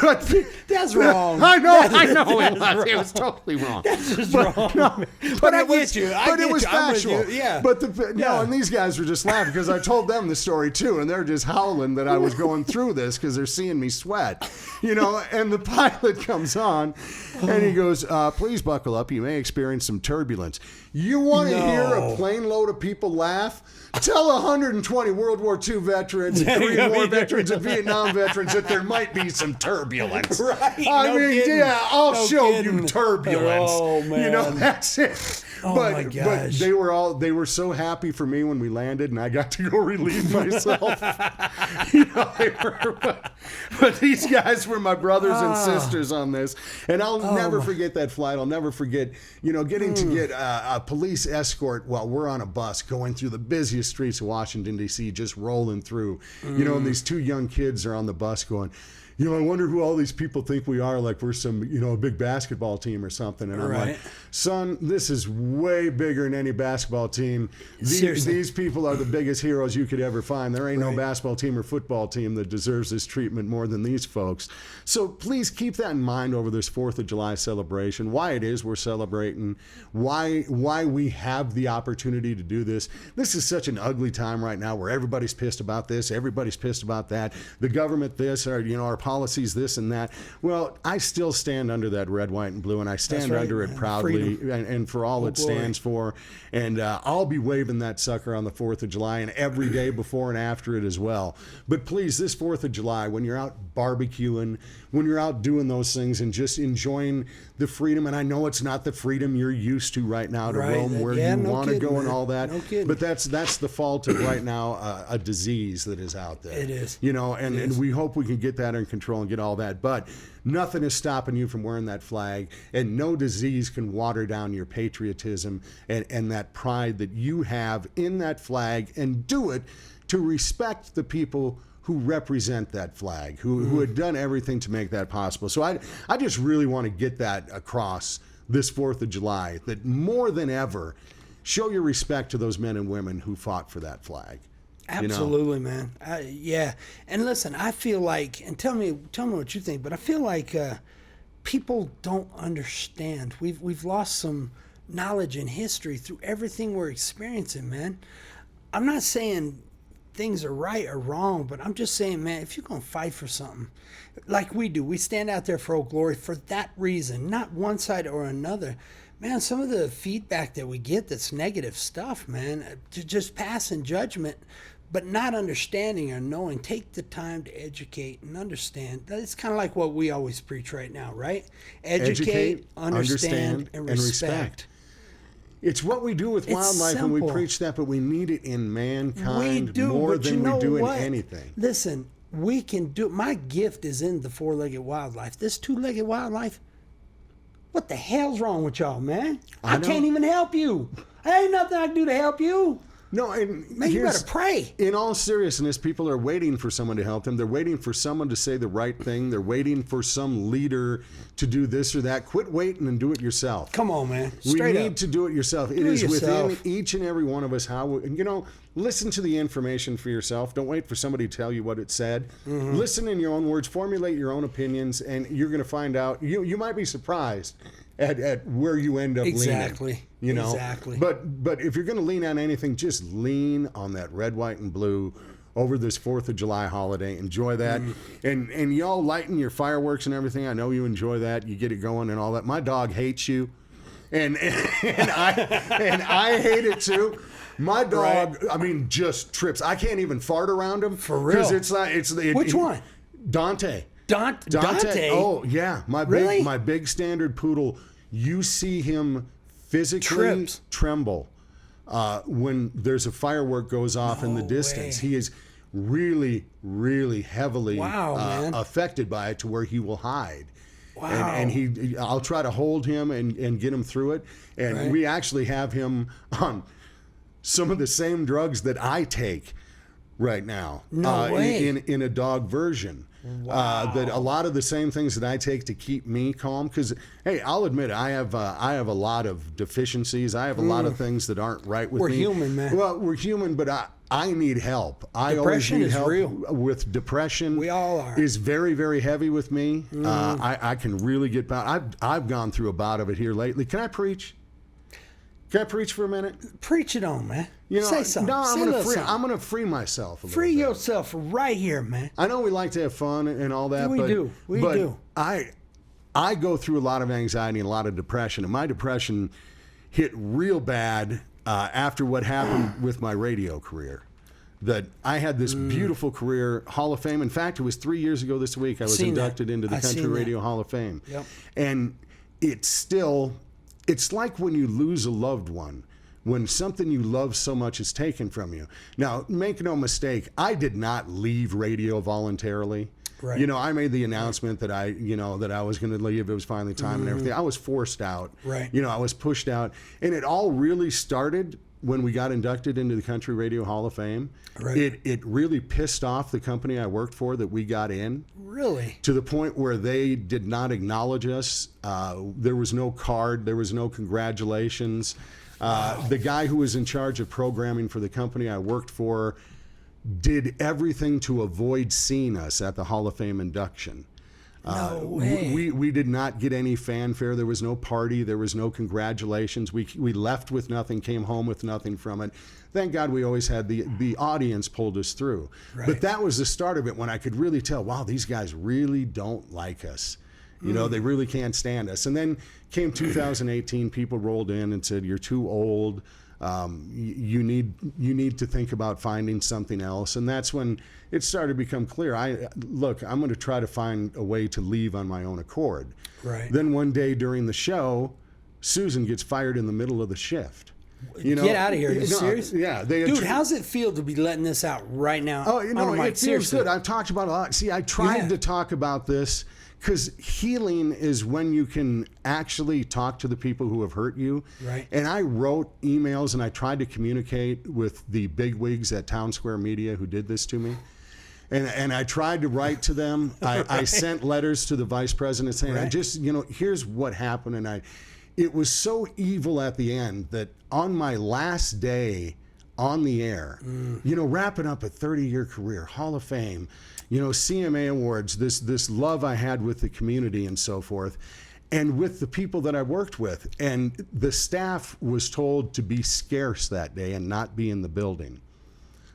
But That's wrong. I know That it was. wrong. It was totally wrong. That's just But, wrong. no, But I it was, get you. But it was I'm with factual. you. Yeah. But Yeah. and these guys were just laughing because I told them the story too, and they're just howling that I was going through this because they're seeing me sweat, you know. And the pilot comes on, and he goes, "Please buckle up. You may experience some turbulence." You want to hear a plane load of people laugh? Tell 120 World War II veterans, and Korean War veterans, and Vietnam veterans that there might be some turbulence. Right. I No mean, kidding. yeah, I'll No show kidding. you turbulence. Oh, man. You know, that's it. Oh, but, my but gosh. they were so happy for me when we landed, and I got to go relieve myself. You know, but these guys were my brothers and sisters on this, and I'll never forget that flight. I'll never forget, you know, getting to get a police escort while we're on a bus going through the busiest streets of Washington, D.C., just rolling through. You know, and these 2 young kids are on the bus going, you know, I wonder who all these people think we are, like we're some, you know, a big basketball team or something. And I'm Right. like, son, this is way bigger than any basketball team. Seriously. These people are the biggest heroes you could ever find. There ain't no Right. basketball team or football team that deserves this treatment more than these folks. So please keep that in mind over this 4th of July celebration, why it is we're celebrating, why we have the opportunity to do this. This is such an ugly time right now where everybody's pissed about this, everybody's pissed about that, the government this, or, you know, our policies this and that. Well, I still stand under that red, white, and blue, and I stand right, under it man. proudly Freedom. and for all it glory. stands for. And I'll be waving that sucker on the 4th of July and every day before and after it as well. But please, this 4th of July, when you're out barbecuing, when you're out doing those things and just enjoying the freedom, and I know it's not the freedom you're used to right now to Right. roam where Yeah, you no want to kidding, go and man. all that. No kidding. But that's the fault of right now a disease that is out there. It is. You know, and we hope we can get that under control and get all that. But nothing is stopping you from wearing that flag, and no disease can water down your patriotism and that pride that you have in that flag, and do it to respect the people who represent that flag, who had done everything to make that possible. So I just really want to get that across this 4th of July, that more than ever, show your respect to those men and women who fought for that flag. You know? Absolutely, man. Yeah. And listen, I feel like, and tell me what you think, but I feel like people don't understand. We've lost some knowledge and history through everything we're experiencing, man. I'm not saying things are right or wrong, but I'm just saying, man, if you're going to fight for something like we do, we stand out there for Old Glory for that reason, not one side or another. Man, some of the feedback that we get that's negative stuff, man, just passing judgment, but not understanding or knowing. Take the time to educate and understand. It's kind of like what we always preach right now, right? Educate, understand, and respect. It's what we do with It's wildlife, and we simple. preach that, but we need it in mankind We do, more but than you know we do what? in anything. Listen, we can do. My gift is in the four-legged wildlife. This two-legged wildlife. What the hell's wrong with y'all, man? I know. can't even help you. There ain't nothing I can do to help you. No, and Man, you here's- better pray. In all seriousness, people are waiting for someone to help them. They're waiting for someone to say the right thing. They're waiting for some leader to do this or that. Quit waiting and do it yourself. Come on, man. We Straight need up. to do it yourself. It Do it is yourself. within each and every one of us how we, listen to the information for yourself. Don't wait for somebody to tell you what it said. Mm-hmm. Listen in your own words, formulate your own opinions, and you're going to find out. You might be surprised at where you end up Exactly. leaning. Exactly. But if you're going to lean on anything, just lean on that red, white, and blue over this 4th of July holiday. Enjoy that. And y'all lighten your fireworks and everything. I know you enjoy that. You get it going and all that. My dog hates you. And I hate it too. My dog, I mean, just trips. I can't even fart around him. For real? Because it's like, Which one? Dante. Dante. Oh yeah, Really? my big standard poodle. You see him physically Trips. tremble when there's a firework goes off in the No distance. way. He is really, really heavily Wow, man. affected by it to where he will hide. Wow. And I'll try to hold him and get him through it. And Right. we actually have him on some of the same drugs that I take right now. No way. In a dog version. That a lot of the same things that I take to keep me calm. Because hey, I'll admit I have a lot of deficiencies. I have a lot of things that aren't right with We're me. human, man. Well, we're human, but I need help. I always Depression need is help real. with depression. We all are. Is very, very heavy with me. I can really get by. I've gone through a bout of it here lately. Can I preach? Can I preach for a minute? Preach it on, man. You know, Say something. no, Say a little something. I'm gonna free myself a little Free bit. yourself right here, man. I know we like to have fun and all that. We but, do. We but do. I go through a lot of anxiety and a lot of depression, and my depression hit real bad after what happened with my radio career. That I had this beautiful career, Hall of Fame. In fact, it was 3 years ago this week I was Seen that. inducted into the I Country seen that. Radio Hall of Fame. Yep. And it's like when you lose a loved one, when something you love so much is taken from you. Now, make no mistake, I did not leave radio voluntarily. Right. You know, I made the announcement that I was going to leave. It was finally time and everything. I was forced out. Right. You know, I was pushed out. And it all really started when we got inducted into the Country Radio Hall of Fame. Right. It really pissed off the company I worked for that we got in. Really? To the point where they did not acknowledge us. There was no card. There was no congratulations. The guy who was in charge of programming for the company I worked for did everything to avoid seeing us at the Hall of Fame induction. No way. We did not get any fanfare. There was no party. There was no congratulations. We left with nothing, came home with nothing from it. Thank God we always had the audience pulled us through. Right. But that was the start of it when I could really tell, wow, these guys really don't like us. You know, they really can't stand us. And then came 2018, people rolled in and said, you're too old. You need to think about finding something else. And that's when it started to become clear. I'm going to try to find a way to leave on my own accord. Right. Then one day during the show, Susan gets fired in the middle of the shift. You know, Get out of here. Are you serious? Yeah. Dude, how's it feel to be letting this out right now? Oh, you know, on a mic? it feels Seriously. good. I've talked about it a lot. See, I tried to talk about this because healing is when you can actually talk to the people who have hurt you. Right. And I wrote emails and I tried to communicate with the bigwigs at Town Square Media who did this to me. And I tried to write to them. I sent letters to the vice president saying, Right. I just, here's what happened. And it was so evil at the end that on my last day on the air, wrapping up a 30-year career, Hall of Fame, CMA awards, this love I had with the community and so forth, and with the people that I worked with. And the staff was told to be scarce that day and not be in the building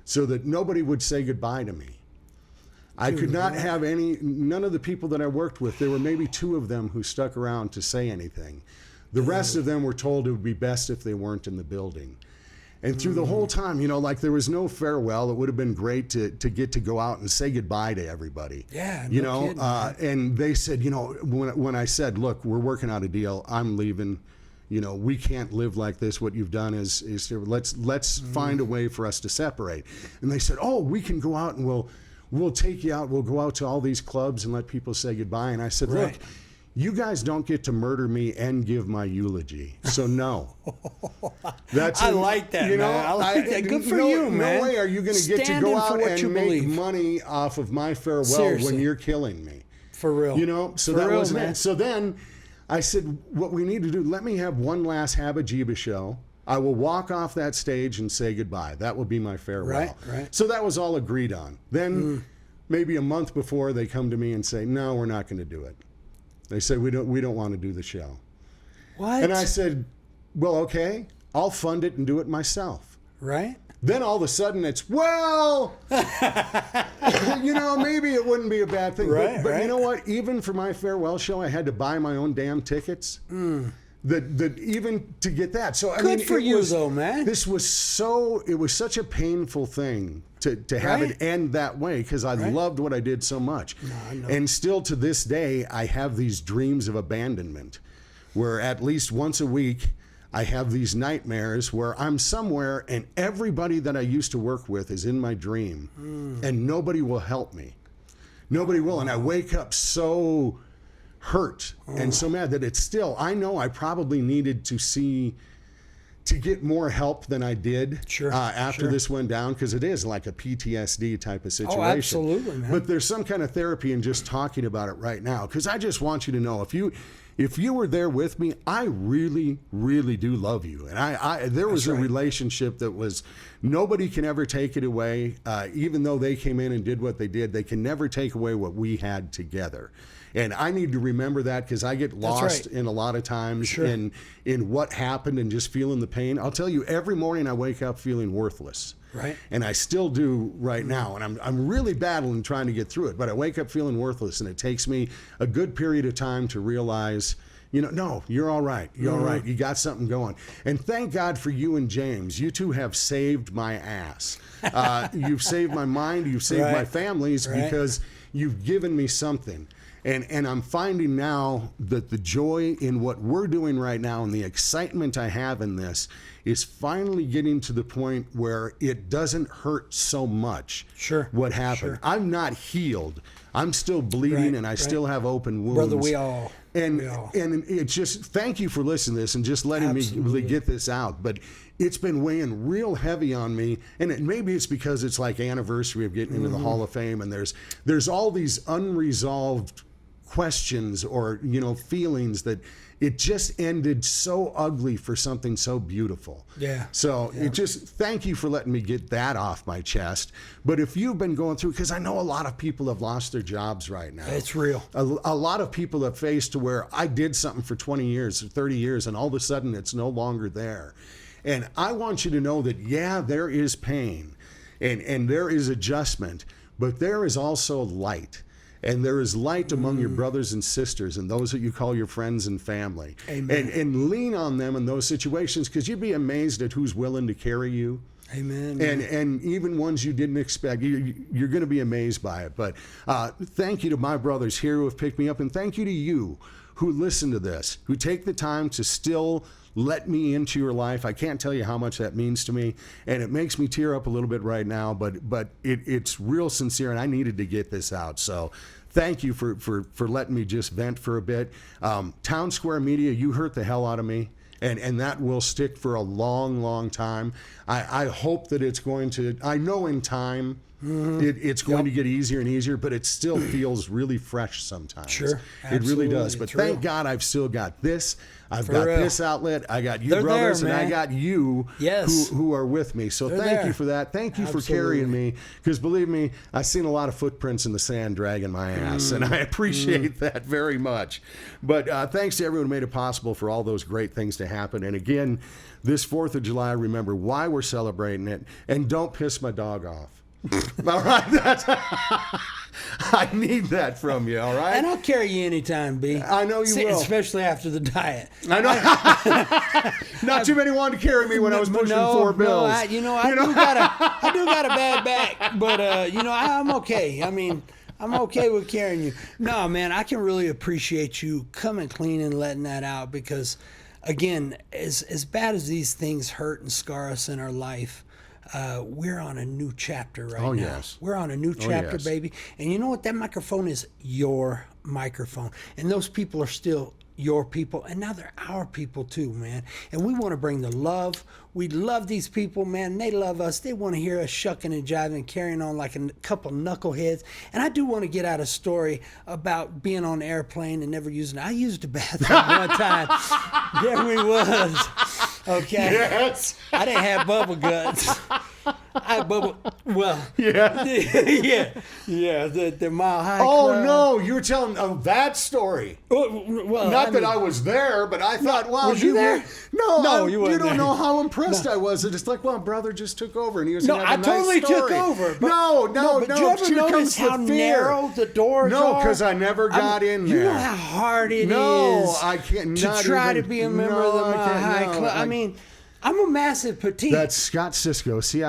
so that nobody would say goodbye to me. I could not have none of the people that I worked with, there were maybe 2 of them who stuck around to say anything. The rest of them were told it would be best if they weren't in the building. And through the whole time, there was no farewell. It would have been great to get to go out and say goodbye to everybody. Yeah, kidding, and they said, when I said, look, we're working out a deal, I'm leaving. We can't live like this. What you've done is let's find a way for us to separate. And they said, oh, we can go out and we'll take you out. We'll go out to all these clubs and let people say goodbye. And I said, look, you guys don't get to murder me and give my eulogy. So no. I like that, man. I like that. Good for you, man. No way are you going to get to go out and make money off of my farewell. Seriously. When you're killing me. For real. So for that real, wasn't it. So then I said, what we need to do, let me have one last Habba-Jibba show. I will walk off that stage and say goodbye. That will be my farewell. Right. So that was all agreed on. Then maybe a month before, they come to me and say, no, we're not going to do it. They said, we don't want to do the show. What? And I said, well, okay, I'll fund it and do it myself. Right. Then all of a sudden it's, well, maybe it wouldn't be a bad thing. But you know what? Even for my farewell show, I had to buy my own damn tickets. That even to get that. So Good for you, though, man. This was it was such a painful thing to have it end that way, because I loved what I did so much. No, I know. And still to this day, I have these dreams of abandonment where at least once a week, I have these nightmares where I'm somewhere and everybody that I used to work with is in my dream and nobody will help me. Nobody will. And I wake up so hurt and so mad that it's still, I know I probably needed to get more help than I did after this went down, because it is like a PTSD type of situation. Oh, absolutely, man. But there's some kind of therapy in just talking about it right now, because I just want you to know, if you were there with me, I really, really do love you. And there was a relationship that was, nobody can ever take it away. Even though they came in and did what they did, they can never take away what we had together. And I need to remember that, because I get lost in a lot of times in what happened and just feeling the pain. I'll tell you, every morning I wake up feeling worthless. Right. And I still do right now. And I'm really battling trying to get through it. But I wake up feeling worthless, and it takes me a good period of time to realize, no, you're all right. You're all right. You got something going. And thank God for you and James. You two have saved my ass. You've saved my mind. You've saved my families, because you've given me something. And I'm finding now that the joy in what we're doing right now and the excitement I have in this is finally getting to the point where it doesn't hurt so much what happened. I'm not healed. I'm still bleeding, and I still have open wounds. Brother, we all. And it's just, thank you for listening to this and just letting me really get this out. But it's been weighing real heavy on me, and maybe it's because it's like anniversary of getting into the Hall of Fame, and there's all these unresolved questions or feelings that it just ended so ugly for something so beautiful. So it just, thank you for letting me get that off my chest. But if you've been going through, because I know a lot of people have lost their jobs right now. It's real. A lot of people have faced to where I did something for 20 years or 30 years and all of a sudden it's no longer there. And I want you to know that, there is pain and there is adjustment, but there is also light. And there is light among your brothers and sisters and those that you call your friends and family. Amen. And lean on them in those situations, because you'd be amazed at who's willing to carry you. Amen. And even ones you didn't expect, you're going to be amazed by it. But thank you to my brothers here who have picked me up, and thank you to you who listen to this, who take the time to still let me into your life. I can't tell you how much that means to me, and it makes me tear up a little bit right now, but it's real sincere, and I needed to get this out. So thank you for letting me just vent for a bit. Town Square Media, you hurt the hell out of me, and that will stick for a long, long time. I hope that it's going to, I know in time It's going to get easier and easier, but it still feels really fresh sometimes. Sure, it really does. absolutely. But It's thank real. God I've still got this. I've For got real. this outlet. I got you They're brothers, there, and I man. got you Yes. who are with me. So They're thank there. you for that. Thank you for Absolutely. carrying me, because believe me, I've seen a lot of footprints in the sand dragging my ass, and I appreciate that very much. But thanks to everyone who made it possible for all those great things to happen. And again, this 4th of July, remember why we're celebrating it, and don't piss my dog off. All right, I need that from you. All right, And I'll carry you anytime, B. I know you will. Especially after the diet. I know. Not too many wanted to carry me when I was pushing 4 bills. I do got a bad back, but I'm okay. I mean, I'm okay with carrying you. No, man, I can really appreciate you coming clean and letting that out, because, again, as bad as these things hurt and scar us in our life, we're on a new chapter right now. Yes. We're on a new chapter, yes. baby. And you know what? That microphone is your microphone. And those people are still your people. And now they're our people too, man. And we want to bring the love. We love these people, man. They love us. They want to hear us shucking and jiving and carrying on like a couple knuckleheads. And I do want to get out a story about being on an airplane and never using it. I used the bathroom one time. There we was. Okay. Yes. I didn't have bubble guts. I had bubble. Well. Yeah. Yeah. The Mile High. Oh Club. no, you were telling that story. Well, Not that I was there, but I thought, wow, was you there? were. No, No, you you weren't don't there. know how impressed I was. It's like, well, brother just took over, and he was. No, gonna I have a nice totally took story. over. But, No. But you ever here notice comes the how fear. narrow the doors are? No, because I never got in there. You know how hard it is. No, I can't. To not try even- to be a member no, of the I Mile can't, High no, Club. I mean, I'm a massive petite. That's Scott Cisco, Cisco.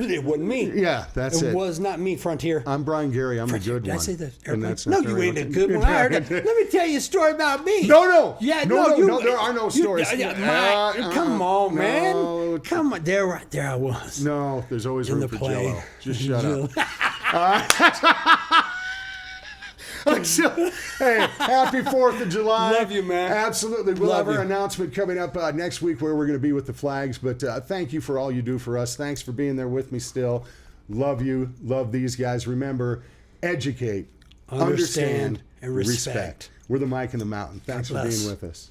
It wasn't me. Yeah, that's it. It was not me, Frontier. I'm Brian Gary. I'm the good Did one. I say that? And Airplane? that's No, not you very ain't a much- good one. I heard that. Let me tell you a story about me. No. Yeah, No, there are no stories. Come on, man. No. Come on. There I was. No, there's always In room the for plane. Jello. Just shut up. Hey, happy 4th of July. Love you, man. Absolutely. We'll Love have our you. announcement coming up next week where we're going to be with the flags. But thank you for all you do for us. Thanks for being there with me still. Love you. Love these guys. Remember, educate, understand, and respect. We're the Mike and the Mountain. Thanks for God bless. being with us.